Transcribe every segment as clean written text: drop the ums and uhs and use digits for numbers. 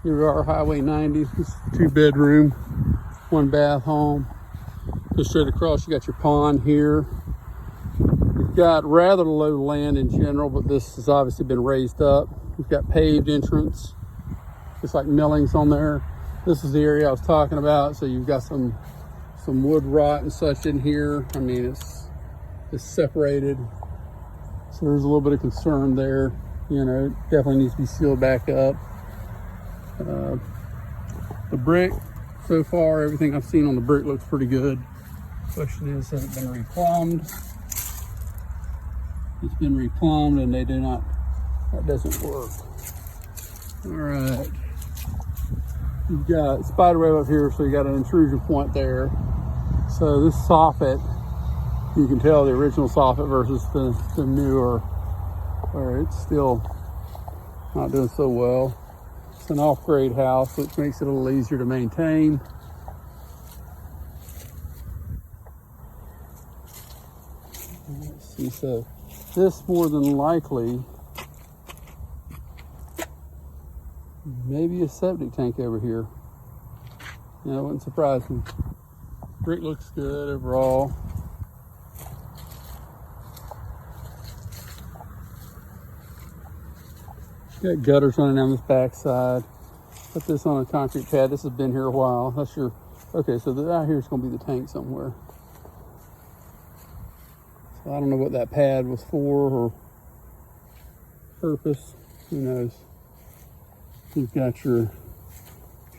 Here we are, Highway 90. This is a 2-bedroom, 1-bath home. Just straight across, you got your pond here. You've got rather low land in general, but this has obviously been raised up. You've got paved entrance, just like millings on there. This is the area I was talking about. So you've got some wood rot and such in here. I mean, it's separated. So there's a little bit of concern there. You know, it definitely needs to be sealed back up. The brick, so far, everything I've seen on the brick looks pretty good. Question is, has it been replumbed? It's been replumbed and they do not, that doesn't work. All right. You've got spider web up here, so you got an intrusion point there. So this soffit, you can tell the original soffit versus the newer, where it's still not doing so well. It's an off-grade house, which makes it a little easier to maintain. Let's see, so this more than likely, maybe a septic tank over here. Yeah, it wouldn't surprise me. Brick looks good overall. Got gutters running down this back side. Put this on a concrete pad. This has been here a while. That's your, okay, so out here is going to be the tank somewhere. So I don't know what that pad was for or purpose. Who knows? You've got your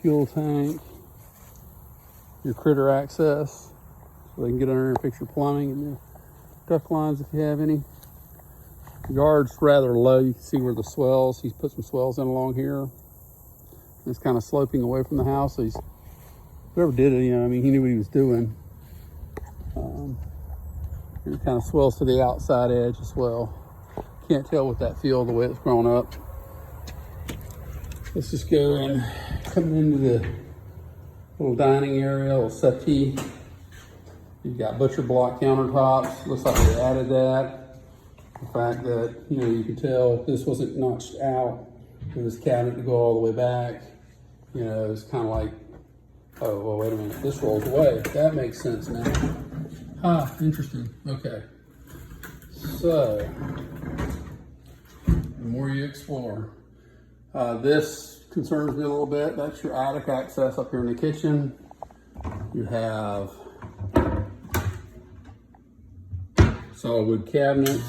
fuel tank, your critter access, so they can get under there and fix your plumbing and your duct lines if you have any. The yard's rather low. You can see where the swells, he's put some swells in along here. It's kind of sloping away from the house. So he's, whoever did it, you know, I mean, he knew what he was doing. It kind of swells to the outside edge as well. Can't tell with that field the way it's grown up. Let's just go and come into the little dining area, little settee. You've got butcher block countertops. Looks like they added that. The fact that, you know, you can tell this wasn't notched out for this cabinet to go all the way back. You know, it's kind of like, oh, well, wait a minute, this rolls away. That makes sense now. Ah, interesting. Okay. So, the more you explore. This concerns me a little bit. That's your attic access up here in the kitchen. You have solid wood cabinets.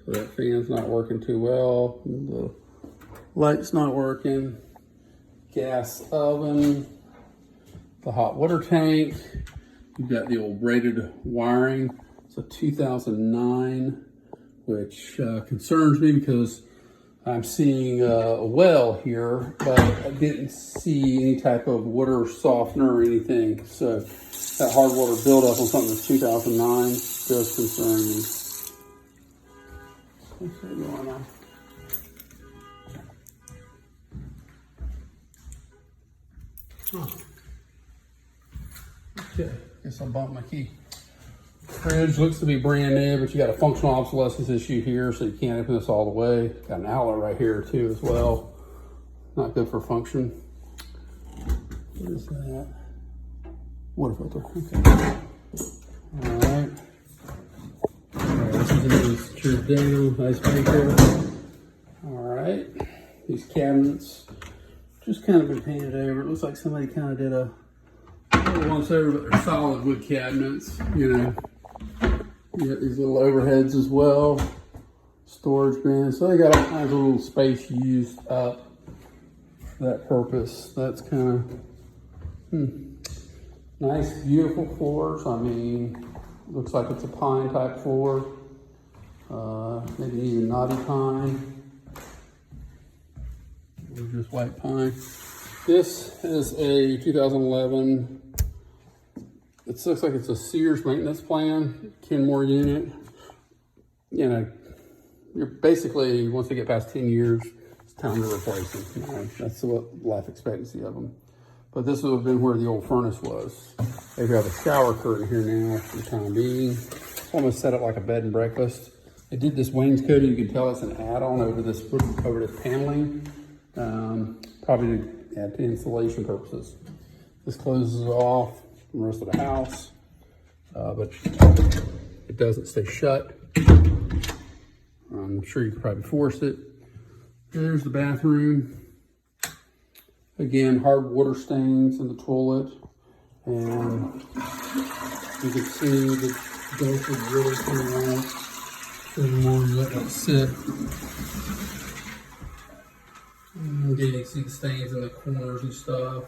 So that fan's not working too well. The light's not working. Gas oven. The hot water tank. You've got the old braided wiring. It's a 2009, which concerns me because I'm seeing a well here, but I didn't see any type of water softener or anything. So that hard water buildup on something that's 2009 does concern me. What's that going on? Oh. Okay, guess I'll bump my key. Fridge looks to be brand new, but you got a functional obsolescence issue here, so you can't open this all the way. Got an outlet right here too as well. Not good for function. What is that? Water filter. Okay. All right. This is a nice secured down, nice maker. All right. These cabinets just kind of been painted over. It looks like somebody kind of did a little once over, but they're solid wood cabinets, you know. You got these little overheads as well, storage bins. So they got all kinds of little space used up for that purpose. That's kind of nice, beautiful floors. I mean, looks like it's a pine type floor, maybe even knotty pine, or just white pine. This is a 2011. It looks like it's a Sears maintenance plan, Kenmore unit. You know, you're basically, once they get past 10 years, it's time to replace them. You know, that's what life expectancy of them. But this would have been where the old furnace was. They have a shower curtain here now for the time being. Almost set up like a bed and breakfast. They did this wainscoting. You can tell it's an add-on over this paneling, probably to add to insulation purposes. This closes off the rest of the house, but it doesn't stay shut. I'm sure you could probably force it. There's the bathroom. Again, hard water stains in the toilet, and you can see the gulf is really coming out. So the more you let that sit, and again, you can see the stains in the corners and stuff.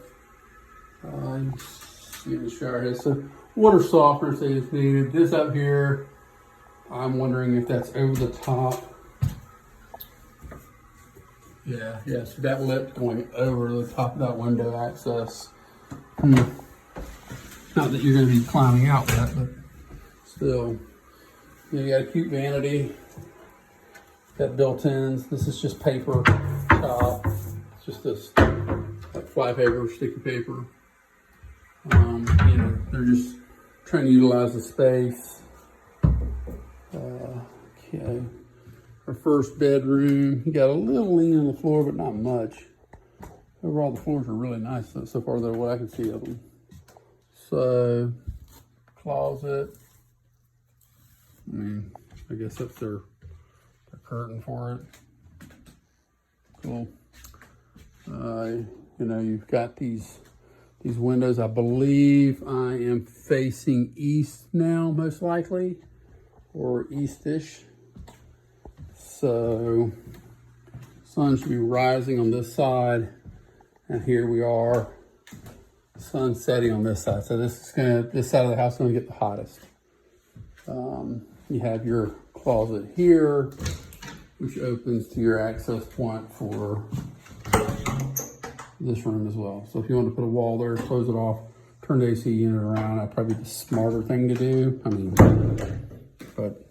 You see in the shower head. So water softener is needed. This up here, I'm wondering if that's over the top. Yeah, so that lip going over the top of that window access. Not that you're going to be climbing out that, but still. You got a cute vanity. Got built-ins. This is just paper top. It's just this like fly paper, sticky paper. You know, they're just trying to utilize the space. Okay. Our first bedroom, you got a little lean on the floor, but not much. Overall, the floors are really nice so far, though, what I can see of them. So, closet. I mean, I guess that's their curtain for it. Cool. You know, you've got these windows. I believe I am facing east now, most likely, or eastish. So, sun should be rising on this side, and here we are, sun setting on this side. So this side of the house is gonna get the hottest. You have your closet here, which opens to your access point for this room as well. So if you want to put a wall there, close it off, turn the AC unit around, that'd probably be the smarter thing to do. I mean, but,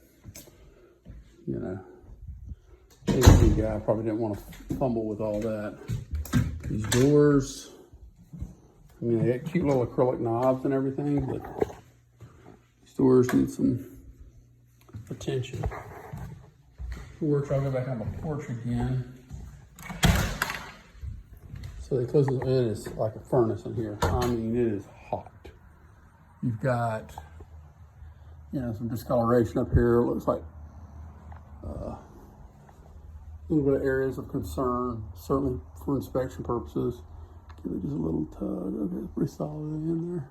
you know, AC guy probably didn't want to fumble with all that. These doors, I mean, they got cute little acrylic knobs and everything, but these doors need some attention. Porch, I'll go back on the porch again. So they close it is like a furnace in here. I mean, it is hot. You've got, you know, some discoloration up here. It looks like a little bit of areas of concern, certainly for inspection purposes. Give it just a little tug. Okay, it's pretty solid in there.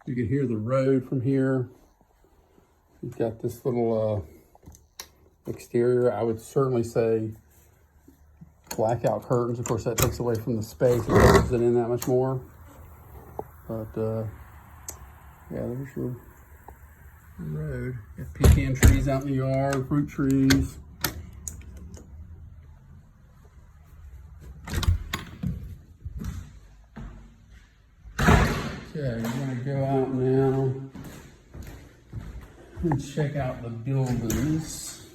You can hear the road from here. You've got this little exterior. I would certainly say blackout curtains. Of course, that takes away from the space. It closes it in that much more. But yeah, there's your road. You got pecan trees out in the yard, fruit trees. Okay, we're gonna go out now and check out the buildings.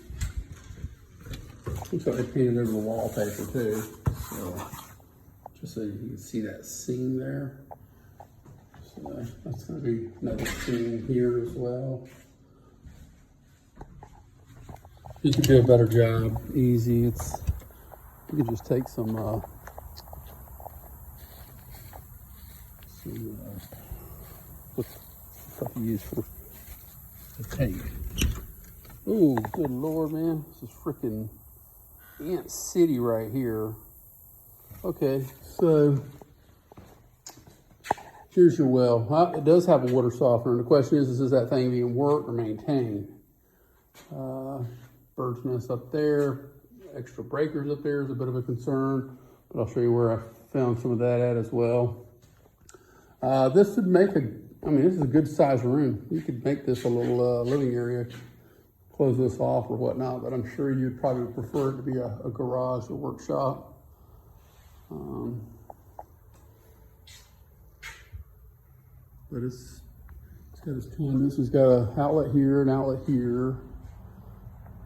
Looks like they painted over the wallpaper too. So, just so you can see that seam there. So that's gonna be another seam here as well. You could do a better job, easy. You could just take some what stuff you use for the tape. Oh, good Lord, man. This is freaking Ant City right here. Okay, so here's your well. It does have a water softener. And the question is that thing being worked or maintained? Bird's nest up there. Extra breakers up there is a bit of a concern, but I'll show you where I found some of that at as well. This would make this is a good sized room. You could make this a little living area, close this off or whatnot, but I'm sure you'd probably prefer it to be a garage or workshop. But it's got its conduits. It's got an outlet here, an outlet here.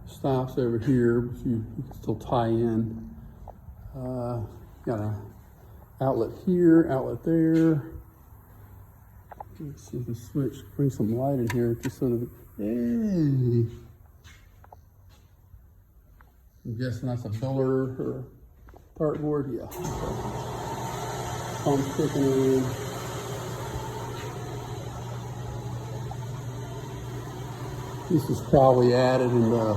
Stops over here, but you can still tie in. Got an outlet here, outlet there. Let's see if the switch brings some light in here just so that Hey. I'm guessing that's a filler or dartboard. Yeah. Pump kicking in. This was probably added in the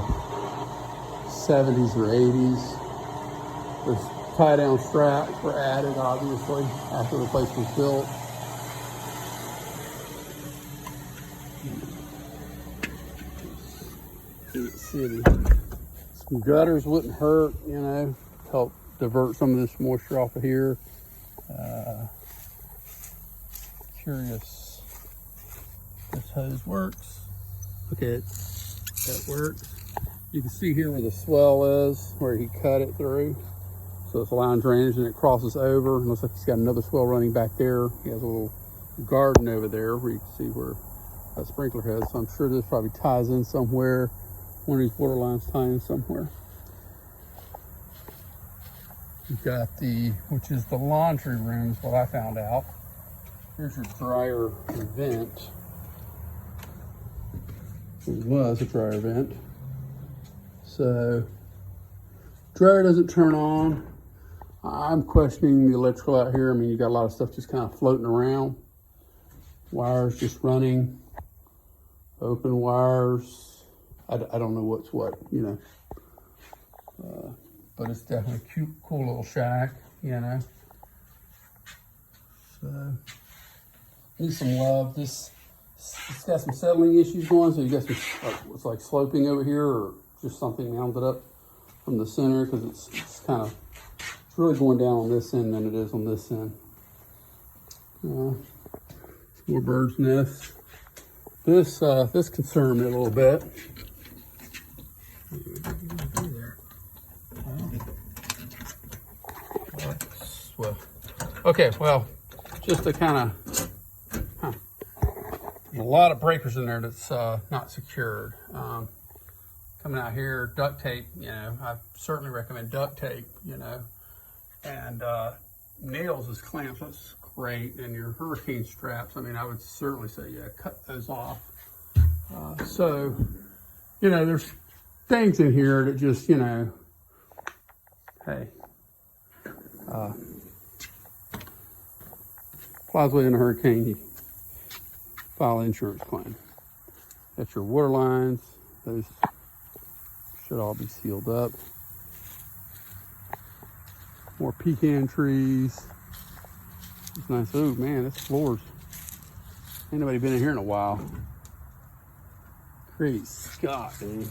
70s or 80s. Those tie down straps were added, obviously, after the place was built. City. Some gutters wouldn't hurt, you know, help divert some of this moisture off of here. Curious if this hose works. Okay, that works. You can see here where the swell is, where he cut it through. So it's line drainage and it crosses over. It looks like he's got another swell running back there. He has a little garden over there where you can see where that sprinkler head. So I'm sure this probably ties in somewhere. One of these water lines tie in somewhere. You've got which is the laundry room is what I found out. Here's your dryer vent. It was a dryer vent. So, dryer doesn't turn on. I'm questioning the electrical out here. I mean, you got a lot of stuff just kind of floating around. Wires just running. Open wires. I don't know what's what, you know. But it's definitely a cute, cool little shack, you know. So, needs some love. It's got some settling issues going, so you got some, it's like sloping over here, or just something mounted up from the center, because it's it's really going down on this end than it is on this end. Some more bird's nests. This concerned me a little bit. Okay, well, just to kind of, a lot of breakers in there that's not secured. Coming out here, duct tape, you know, I certainly recommend duct tape, you know, and nails as clamps, that's great. And your hurricane straps, I mean, I would certainly say, yeah, cut those off. So, you know, there's things in here that just, you know, hey, flies away in a hurricane, you file an insurance claim. That's your water lines. Those should all be sealed up. More pecan trees. It's nice. Oh man, this floor's, ain't nobody been in here in a while. Great Scott, dude.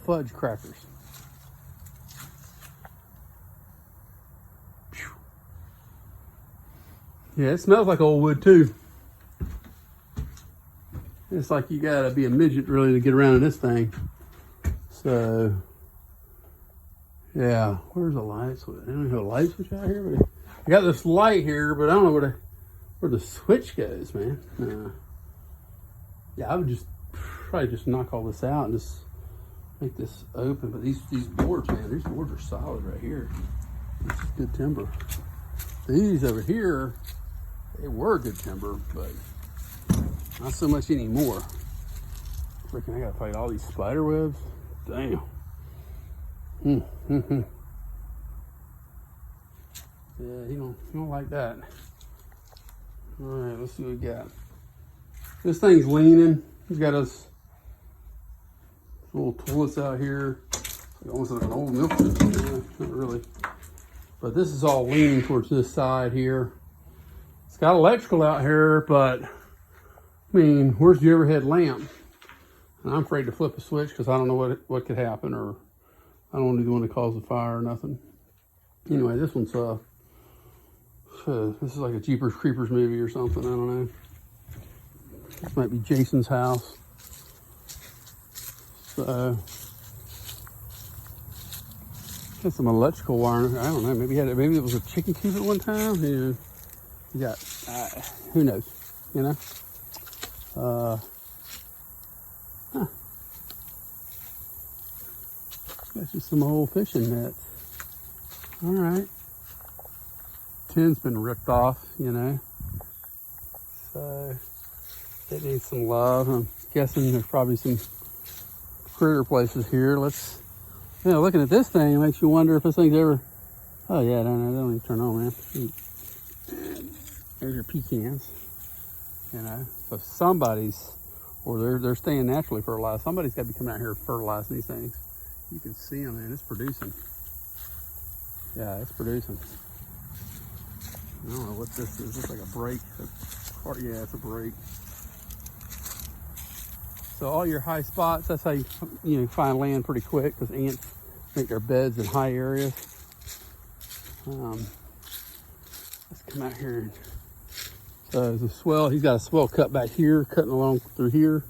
Fudge crackers. Yeah, it smells like old wood too. It's like you gotta be a midget really to get around in this thing. So, yeah, where's the light switch? I don't know the light switch out here, but I got this light here, but I don't know where the switch goes, man. Yeah, I would probably just knock all this out and just make this open. But these boards, man, these boards are solid right here. This is good timber. These over here, they were good timber, but not so much anymore. Freaking, I gotta fight all these spider webs. Damn. Yeah, you don't like that. All right, let's see what we got. This thing's leaning. He's got us little toilets out here. Almost like an old milk system. Yeah, not really. But this is all leaning towards this side here. It's got electrical out here, but I mean, where's the overhead lamp? And I'm afraid to flip a switch because I don't know what could happen, or I don't want to be the one to cause a fire or nothing. Anyway, this one's this is like a Jeepers Creepers movie or something. I don't know. This might be Jason's house. So, got some electrical wiring. I don't know. Maybe it was a chicken coop at one time. You got who knows? You know. Got you some old fishing nets. All right. tin's been ripped off, you know. So it needs some love. I'm guessing there's probably some critter places here. Let's, you know, looking at this thing, it makes you wonder if this thing's ever, oh yeah, no, they don't even turn on, man. There's your pecans, you know. So somebody's, or they're staying naturally fertilized. Somebody's got to be coming out here fertilizing these things. You can see them, man. It's producing. Yeah, it's producing. I don't know what this is. It looks like a break. Yeah, it's a break. So all your high spots, that's how you find land pretty quick, because ants make their beds in high areas. Let's come out here. So there's a swell. He's got a swell cut back here, cutting along through here.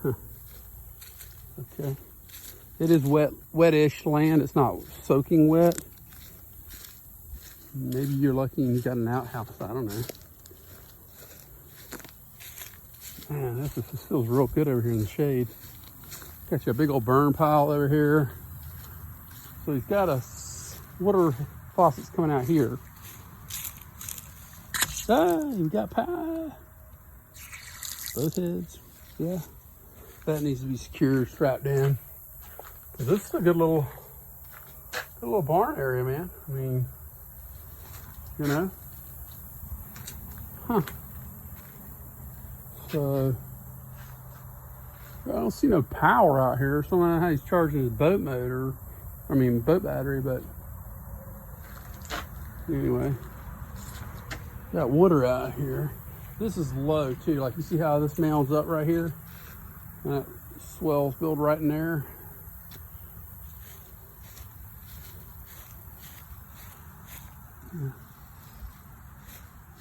Huh. Okay. It is wet-ish land. It's not soaking wet. Maybe you're lucky and you got an outhouse. I don't know. Man, this feels real good over here in the shade. Got you a big old burn pile over here. So he's got a water faucets coming out here. Ah, you got pie. Both heads. Yeah. That needs to be secured, strapped in. This is a good little barn area, man. I mean, you know. Huh. So I don't see no power out here. So I don't know how he's charging his boat motor. I mean, boat battery, but anyway. Got water out here. This is low too. Like, you see how this mounds up right here? That swells build right in there. Yeah.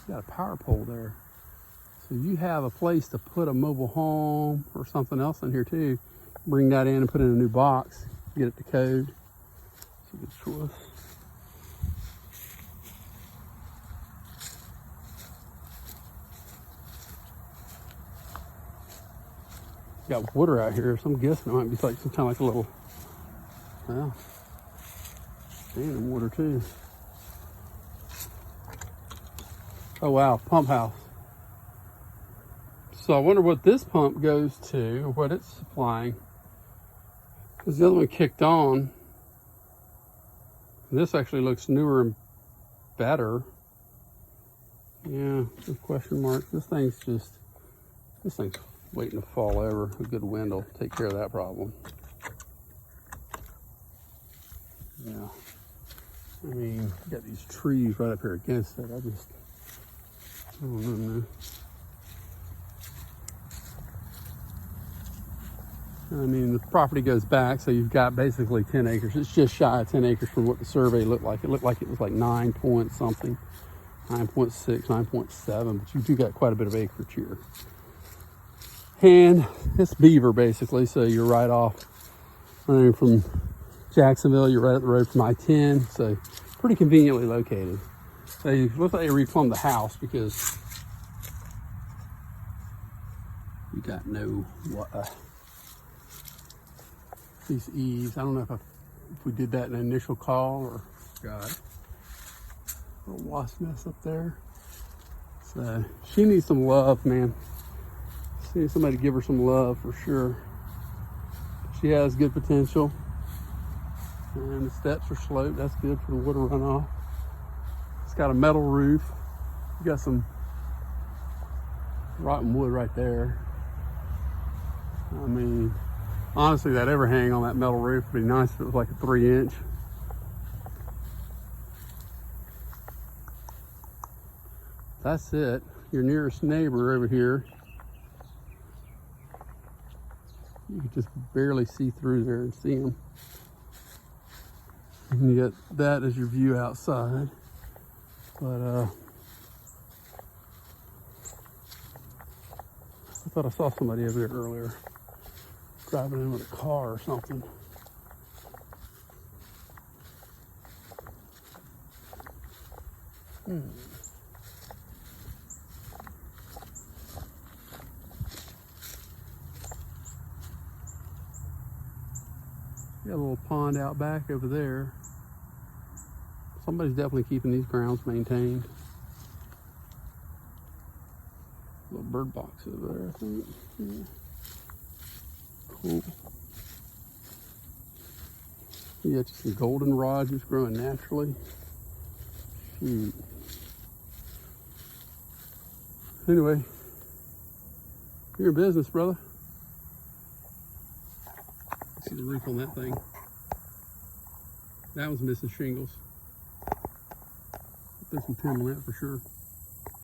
Got a power pole there. So you have a place to put a mobile home or something else in here too. Bring that in and put it in a new box. Get it to code. It's a good choice. Got water out here, so I'm guessing it might be like some kind of like a little, well, standing water too. Oh wow, pump house. So I wonder what this pump goes to, or what it's supplying. Because the other one kicked on. And this actually looks newer and better. Yeah, good question mark. This thing's waiting to fall over. A good wind will take care of that problem. Yeah. I mean, you got these trees right up here against it. I don't know, man. I mean, the property goes back, so you've got basically 10 acres. It's just shy of 10 acres from what the survey looked like. It looked like it was like 9 point something, 9.6, 9.7, but you do got quite a bit of acreage here. And it's beaver, basically, so you're right off running from Jacksonville. You're right up the road from I-10, so pretty conveniently located. They look like they replumbed the house because you got no these eaves. I don't know if we did that in the initial call or God. A little wasp nest up there. So she needs some love, man. She needs somebody to give her some love for sure. She has good potential. And the steps are sloped. That's good for the water runoff. It's got a metal roof. You got some rotten wood right there. I mean, honestly, that overhang on that metal roof would be nice if it was like a 3-inch. That's it. Your nearest neighbor over here. You can just barely see through there and see them. And you got that as your view outside. But I thought I saw somebody over there earlier driving in with a car or something. Got a little pond out back over there. somebody's definitely keeping these grounds maintained. Little bird box over there, I think. Yeah. Cool. You got some goldenrod just growing naturally. Shoot. Anyway, you're in business, brother. See the roof on that thing. That was missing shingles. There's some pin on that for sure.